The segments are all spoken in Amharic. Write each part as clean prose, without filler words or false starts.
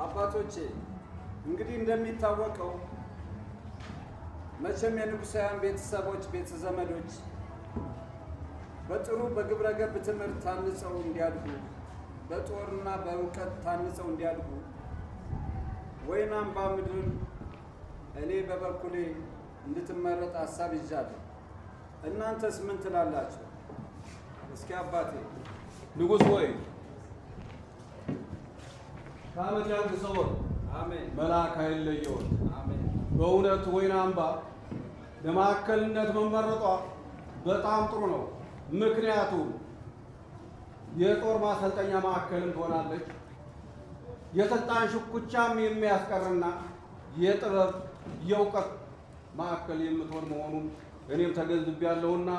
አባቶቼ እንግዲህ እንደሚታወቀው መቼም የንጉሳውያን ቤተሰቦች ቤተ ዘመዶች በጥሩ በግብረ ገብ ትምህርት ታንጸው እንዲያድጉ በጦርና በእውቀት ታንጸው እንዲያድጉ ወይን አምባ ምድርን እኔ በበኩሌ እንድትመረጥ ሐሳብ ይዣለሁ። እናንተስ ምን ትላላችሁ? እስኪ አባቴ። ንጉሥ ሆይ ከዓመት ያንግሰዎት። አሜን። መልአክ አይለየዎት። አሜን። በእውነት ወይን አምባ ለማዕከልነት መመረጧ በጣም ጥሩ ነው። ምክንያቱም የጦር ማሰልጠኛ ማዕከልም ትሆናለች። የስልጣን ሽኩቻም የሚያስቀርና የጥበብ የእውቀት ማዕከል የምትሆን መሆኑን እኔም ተገንዝቤያለሁና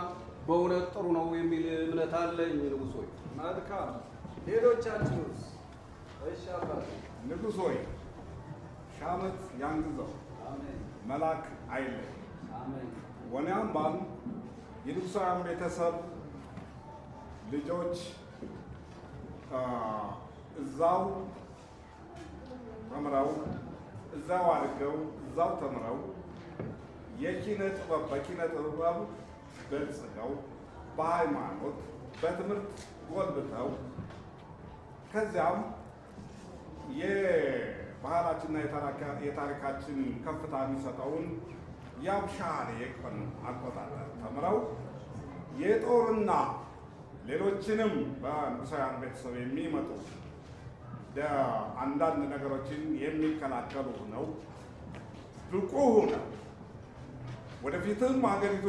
በእውነት ጥሩ ነው የሚል እምነት አለኝ። ንጉሥ ሆይ መልካም። ሌሎቻችሁስ? እሺ አባቴ። ንጉሥ ሆይ ሺህ ዓመት ያንግዘው። አሜን። መልአክ አይለይ። አሜን። ወይን አምባን የንጉሣውያን ቤተሰብ ልጆች እዛው ተምረው እዛው አድገው እዛው ተምረው በኪነ ጥበብ በልጽገው በሃይማኖት በትምህርት ጎልብተው ከዚያም የባህላችንና የታሪካችን ከፍታ የሚሰጠውን የአብሻሌ ቀን አቆጣጠር ተምረው የጦርና ሌሎችንም በንጉሳውያን ቤተሰብ የሚመጡ አንዳንድ ነገሮችን የሚከላከሉ ነው ብቁ ሆነው ወደፊትም ሀገሪቱ